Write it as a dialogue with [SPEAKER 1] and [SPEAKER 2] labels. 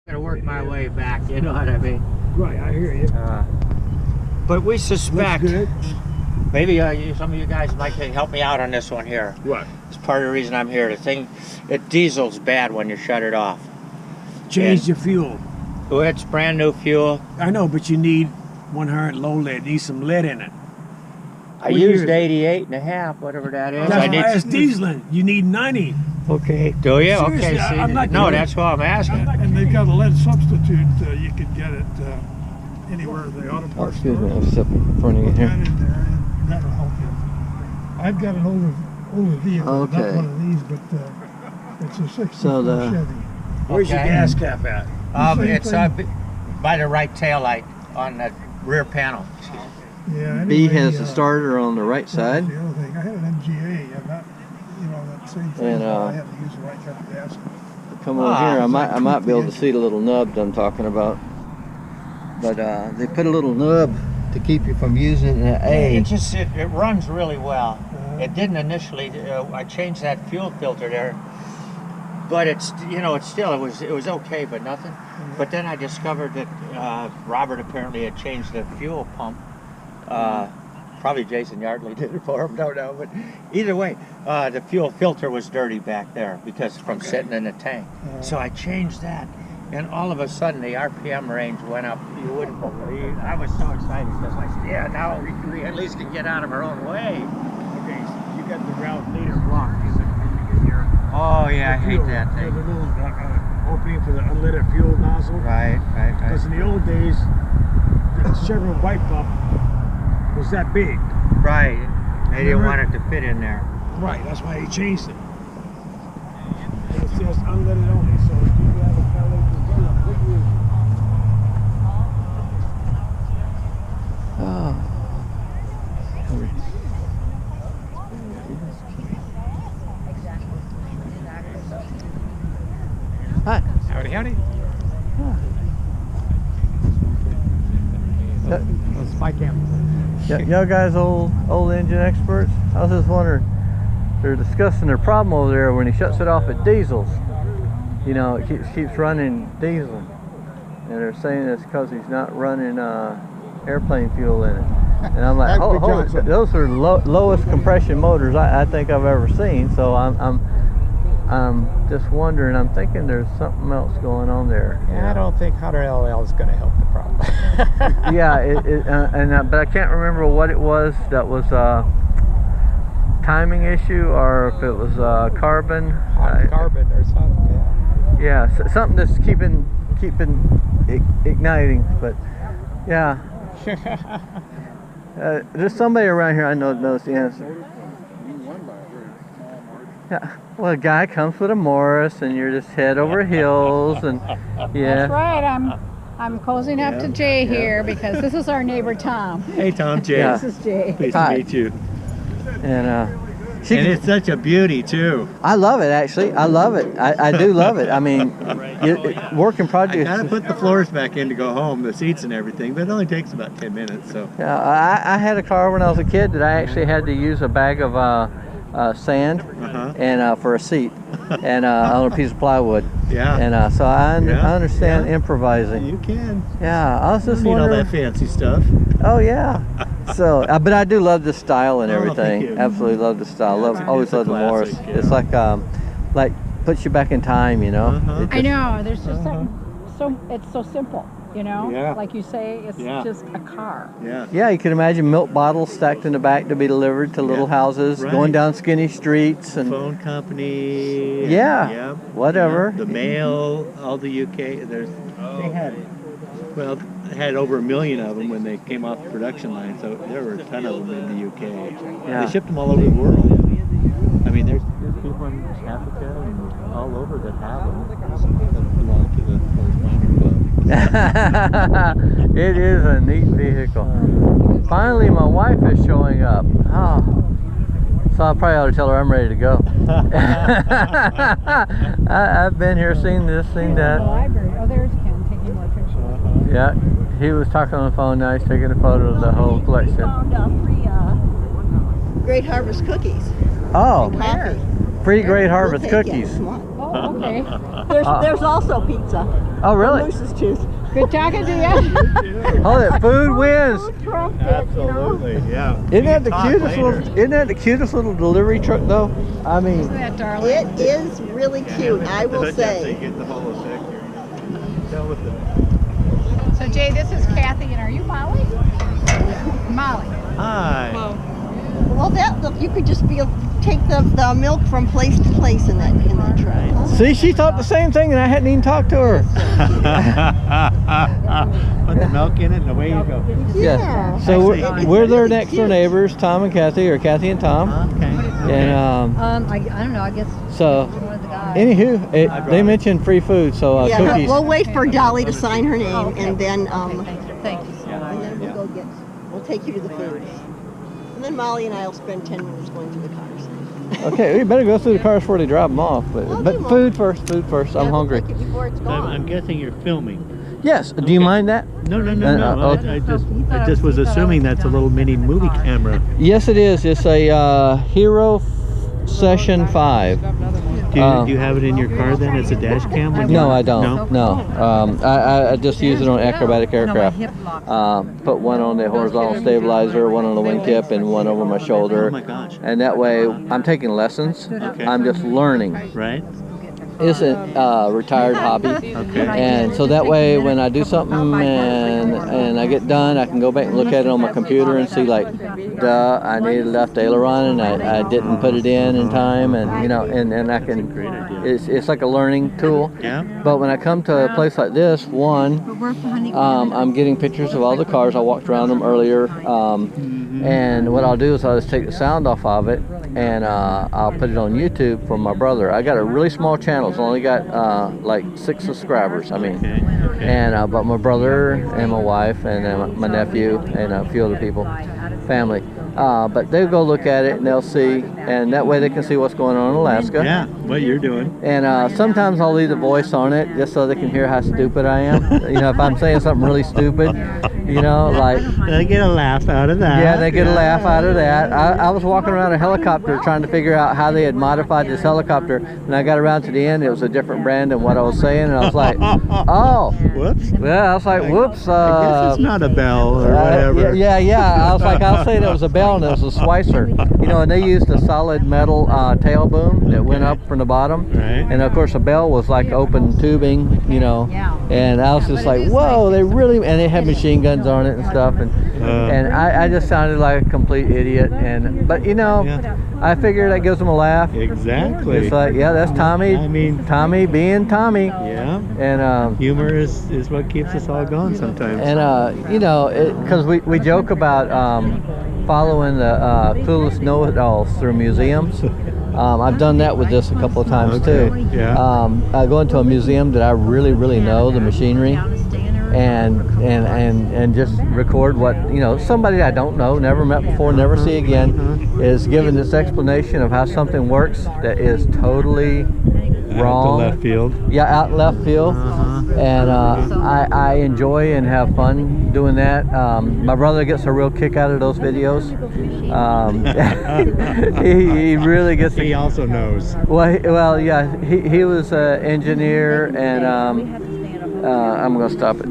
[SPEAKER 1] Gotta work my way back, you know what I mean?
[SPEAKER 2] Right, I hear you.
[SPEAKER 1] But we suspect,
[SPEAKER 2] Looks good.
[SPEAKER 1] maybe some of you guys might help me out on this one here.
[SPEAKER 2] What?
[SPEAKER 1] It's part of the reason I'm here. The thing, diesel's bad when you shut it off.
[SPEAKER 2] Change your fuel.
[SPEAKER 1] Oh, it's brand new fuel.
[SPEAKER 2] I know, but you need 100 low lead. Need some lead in it.
[SPEAKER 1] I used 88 and a half, whatever that is.
[SPEAKER 2] That's
[SPEAKER 1] I
[SPEAKER 2] why it's dieseling. You need 90.
[SPEAKER 1] Okay. Do you?
[SPEAKER 2] Seriously,
[SPEAKER 1] Okay. See,
[SPEAKER 2] I'm not
[SPEAKER 1] no,
[SPEAKER 2] kidding.
[SPEAKER 1] that's why I'm asking.
[SPEAKER 3] And they've got a lead substitute. You can get it anywhere the auto parts
[SPEAKER 4] Excuse
[SPEAKER 3] store.
[SPEAKER 4] me, I'll step in front of you
[SPEAKER 3] Put that
[SPEAKER 4] here.
[SPEAKER 3] in there, and that'll help you. I've got an older vehicle,
[SPEAKER 4] Okay.
[SPEAKER 3] not one of these, but it's a 64
[SPEAKER 4] So the-
[SPEAKER 3] Chevy.
[SPEAKER 2] Where's your
[SPEAKER 1] Okay.
[SPEAKER 2] gas cap at?
[SPEAKER 3] Same
[SPEAKER 1] It's
[SPEAKER 3] thing.
[SPEAKER 1] by the right tail light on the rear panel.
[SPEAKER 3] Yeah,
[SPEAKER 4] B
[SPEAKER 3] anyway,
[SPEAKER 4] has the starter on the right
[SPEAKER 3] that's
[SPEAKER 4] side.
[SPEAKER 3] the other thing. I had an MGA, and that, that same thing.
[SPEAKER 4] And,
[SPEAKER 3] I had to use the right kind of gas.
[SPEAKER 4] Come over here, I might be able to see the little nub I'm talking about. But they put a little nub to keep you from using the A.
[SPEAKER 1] It runs really well. It didn't initially. I changed that fuel filter there, but it's still it was okay, but nothing. But then I discovered that Robert apparently had changed the fuel pump. Probably Jason Yardley did it for him, don't know. But either way, the fuel filter was dirty back there because from sitting in the tank. So I changed that, and all of a sudden the RPM range went up. You wouldn't believe. I was so excited because I said, "Yeah, now we at least can get out of our own way."
[SPEAKER 2] Okay, so you got the route leader block. Is it in your
[SPEAKER 1] Oh yeah, I hate
[SPEAKER 2] fuel?
[SPEAKER 1] that
[SPEAKER 2] You have
[SPEAKER 1] thing.
[SPEAKER 2] a little opening for the unleaded fuel nozzle.
[SPEAKER 1] Right.
[SPEAKER 2] Because in the old days, the Chevrolet white pump was that big.
[SPEAKER 1] Right. They didn't
[SPEAKER 2] Remember?
[SPEAKER 1] want it to fit in there.
[SPEAKER 2] Right, that's why he changed it. And it says unleaded only, so if you have a Cadillac Convertible, what year?
[SPEAKER 4] Oh. Hi.
[SPEAKER 5] Howdy, howdy. That's my camera.
[SPEAKER 4] Yeah, y'all guys old engine experts? I was just wondering, they're discussing their problem over there when he shuts it off at diesels. You know, it keeps running diesel. And they're saying it's because he's not running airplane fuel in it. And I'm like,
[SPEAKER 3] Like
[SPEAKER 4] hold it. Those are lowest compression motors I think I've ever seen. So I'm just wondering, I'm thinking there's something else going on there.
[SPEAKER 5] Yeah, I don't think 100 LL is going to help the problem.
[SPEAKER 4] Yeah, but I can't remember what it was that was timing issue or if it was carbon.
[SPEAKER 5] Carbon or something, yeah.
[SPEAKER 4] Yeah, something that's keeping igniting. But yeah, there's somebody around here I know knows the answer. Yeah, well, a guy comes with a Morris, and you're just head over heels, and yeah.
[SPEAKER 6] That's right. I'm cozying up to Jay here because this is our neighbor Tom.
[SPEAKER 7] Hey Tom, Jay.
[SPEAKER 4] Yeah.
[SPEAKER 6] This is Jay.
[SPEAKER 7] Pleased
[SPEAKER 4] Hi.
[SPEAKER 7] to meet you.
[SPEAKER 4] And
[SPEAKER 7] And it's such a beauty too.
[SPEAKER 4] I love it, actually. I love it. I do love it. I mean, working
[SPEAKER 7] I
[SPEAKER 4] projects.
[SPEAKER 7] gotta put the floors back in to go home, the seats and everything, but it only takes about 10 minutes. So
[SPEAKER 4] Yeah, I had a car when I was a kid that I actually had to use a bag of sand and for a seat and on a piece of plywood.
[SPEAKER 7] yeah,
[SPEAKER 4] And so I understand
[SPEAKER 7] yeah.
[SPEAKER 4] improvising.
[SPEAKER 7] you can.
[SPEAKER 4] Yeah, I was
[SPEAKER 7] You
[SPEAKER 4] just
[SPEAKER 7] don't need all
[SPEAKER 4] wondering.
[SPEAKER 7] that fancy stuff.
[SPEAKER 4] Oh yeah. So, but I do love the style and
[SPEAKER 7] Oh, thank
[SPEAKER 4] everything.
[SPEAKER 7] you.
[SPEAKER 4] Absolutely love the style. Always
[SPEAKER 7] It's a
[SPEAKER 4] loved the Morris.
[SPEAKER 7] classic, yeah.
[SPEAKER 4] It's like puts you back in time, you know. It
[SPEAKER 6] I
[SPEAKER 4] just-
[SPEAKER 6] know. There's just it's so simple, you know.
[SPEAKER 7] Yeah.
[SPEAKER 6] Like you say, it's
[SPEAKER 7] Yeah.
[SPEAKER 6] just a car.
[SPEAKER 7] Yeah.
[SPEAKER 4] Yeah, you can imagine milk bottles stacked in the back to be delivered to little houses,
[SPEAKER 7] right.
[SPEAKER 4] going down skinny streets, and
[SPEAKER 7] Phone company. and-
[SPEAKER 4] Yeah, whatever.
[SPEAKER 7] The mail, all the UK. They had over 1 million of them when they came off the production line, so there were a ton of them in the UK.
[SPEAKER 4] Yeah.
[SPEAKER 7] They shipped them all over the world. I mean, there's people in Africa and all over that have them that belong to the Correspondent Club.
[SPEAKER 4] It is a neat vehicle. Finally, my wife is showing up. Oh, so I probably ought to tell her I'm ready to go. I've been here, seen this, seen
[SPEAKER 6] The
[SPEAKER 4] that.
[SPEAKER 6] library. Oh, there's Ken taking more pictures.
[SPEAKER 4] Yeah, he was talking on the phone. Now he's taking a photo of the whole collection.
[SPEAKER 8] Found free Great Harvest cookies.
[SPEAKER 4] Oh,
[SPEAKER 8] Coffee.
[SPEAKER 4] free Great Harvest
[SPEAKER 8] We'll take it.
[SPEAKER 4] cookies.
[SPEAKER 8] Come on.
[SPEAKER 6] Oh, okay.
[SPEAKER 8] There's also pizza.
[SPEAKER 4] Oh, really?
[SPEAKER 8] Moose's tooth.
[SPEAKER 6] Good talking to you.
[SPEAKER 4] Hold it. Food wins.
[SPEAKER 7] Absolutely, yeah.
[SPEAKER 4] Isn't that the cutest little? Isn't that the cutest little delivery truck though? I mean,
[SPEAKER 6] Isn't that darling?
[SPEAKER 8] It is really cute, I will say.
[SPEAKER 7] You get the whole effect here. Tell with the
[SPEAKER 6] So Jay, this is Kathy, and are you Molly? Molly.
[SPEAKER 7] hi.
[SPEAKER 8] Well, that look, you could just take the milk from place to place in that truck.
[SPEAKER 4] see, she thought the same thing, and I hadn't even talked to her.
[SPEAKER 7] Put the milk in it and away you go.
[SPEAKER 8] Yeah.
[SPEAKER 4] So
[SPEAKER 8] Actually,
[SPEAKER 4] we're
[SPEAKER 8] it's
[SPEAKER 4] their
[SPEAKER 8] really
[SPEAKER 4] next door
[SPEAKER 8] cute.
[SPEAKER 4] neighbors, Tom and Kathy, or Kathy and Tom,
[SPEAKER 7] Okay.
[SPEAKER 4] and
[SPEAKER 9] I don't know. I guess
[SPEAKER 4] so.
[SPEAKER 9] one of the guys.
[SPEAKER 4] Anywho, they mentioned free food, so
[SPEAKER 8] Yeah,
[SPEAKER 4] cookies.
[SPEAKER 8] we'll wait for Dolly to sign her name,
[SPEAKER 9] Oh, okay.
[SPEAKER 8] and then
[SPEAKER 9] Thank you so much.
[SPEAKER 8] and then we'll go we'll take you to the foods. And then Molly and I will spend 10 minutes going through the cars.
[SPEAKER 4] Okay, we better go through the cars before they drop them off. But
[SPEAKER 8] Okay,
[SPEAKER 4] but
[SPEAKER 8] well.
[SPEAKER 4] food first. Food first. I'm
[SPEAKER 8] Yeah, we'll
[SPEAKER 4] hungry.
[SPEAKER 8] take it before it's
[SPEAKER 7] I'm
[SPEAKER 8] gone.
[SPEAKER 7] guessing you're filming.
[SPEAKER 4] Yes. Do you mind that?
[SPEAKER 7] No, no,
[SPEAKER 4] Uh,
[SPEAKER 7] no, no.
[SPEAKER 4] oh.
[SPEAKER 7] I just was assuming that's a little mini movie camera.
[SPEAKER 4] Yes, it is. It's a Hero Session 5.
[SPEAKER 7] Do you have it in your car then? It's a dash cam? when
[SPEAKER 4] No,
[SPEAKER 7] you're-
[SPEAKER 4] I don't. No. I just use it on acrobatic aircraft. Put one on the horizontal stabilizer, one on the wingtip, and one over my shoulder.
[SPEAKER 7] Oh my gosh.
[SPEAKER 4] And that way, I'm taking lessons.
[SPEAKER 7] Okay.
[SPEAKER 4] I'm just learning.
[SPEAKER 7] Right?
[SPEAKER 4] It's a retired hobby.
[SPEAKER 7] Okay.
[SPEAKER 4] And so that way, when I do something and I get done, I can go back and look at it on my computer and see like, duh, I needed left aileron and I didn't put it in time, and you know, and I can.
[SPEAKER 7] Great idea.
[SPEAKER 4] It's like a learning tool.
[SPEAKER 7] Yeah.
[SPEAKER 4] But when I come to a place like this, I'm getting pictures of all the cars. I walked around them earlier, and what I'll do is I'll just take the sound off of it and I'll put it on YouTube for my brother. I got a really small channel. It's only got like 6 subscribers. I mean,
[SPEAKER 7] Okay. Okay.
[SPEAKER 4] and but my brother and my wife and my nephew and a few other people, family. But they'll go look at it and they'll see, and that way they can see what's going on in Alaska.
[SPEAKER 7] Yeah, what you're doing.
[SPEAKER 4] And sometimes I'll leave the voice on it just so they can hear how stupid I am. You know, if I'm saying something really stupid, you know, like,
[SPEAKER 7] They get a laugh out of that.
[SPEAKER 4] yeah, they get a laugh out of that. I was walking around a helicopter trying to figure out how they had modified this helicopter, and I got around to the end, it was a different brand than what I was saying, and I was like, oh,
[SPEAKER 7] Whoops.
[SPEAKER 4] yeah, I was like, whoops.
[SPEAKER 7] I guess it's not a bell or whatever.
[SPEAKER 4] Yeah. I was like, I'll say that was a bell and it was a Schweitzer. You know, and they used a solid metal tail boom that went up from the bottom.
[SPEAKER 7] Right.
[SPEAKER 4] And of course, a bell was like open tubing, you know. And I was just like, whoa, they really, and they had machine guns on it and stuff. And I just sounded like a complete idiot. But you know,
[SPEAKER 7] Yeah.
[SPEAKER 4] I figured that gives them a laugh.
[SPEAKER 7] Exactly.
[SPEAKER 4] It's like, yeah, that's Tommy.
[SPEAKER 7] I mean,
[SPEAKER 4] Tommy being Tommy.
[SPEAKER 7] yeah.
[SPEAKER 4] And
[SPEAKER 7] Humor is what keeps us all going sometimes.
[SPEAKER 4] and you know, because we joke about following the clueless know-it-alls through museums. I've done that with this a couple of times too.
[SPEAKER 7] Yeah.
[SPEAKER 4] I go into a museum that I really know the machinery, and just record what, you know, somebody I don't know, never met before, never see again, is giving this explanation of how something works that is totally wrong.
[SPEAKER 7] Out to left field.
[SPEAKER 4] Yeah, out left field. And I enjoy and have fun doing that. My brother gets a real kick out of those videos. He really gets.
[SPEAKER 7] He also knows.
[SPEAKER 4] Well, yeah. He was an engineer, and I'm gonna stop it.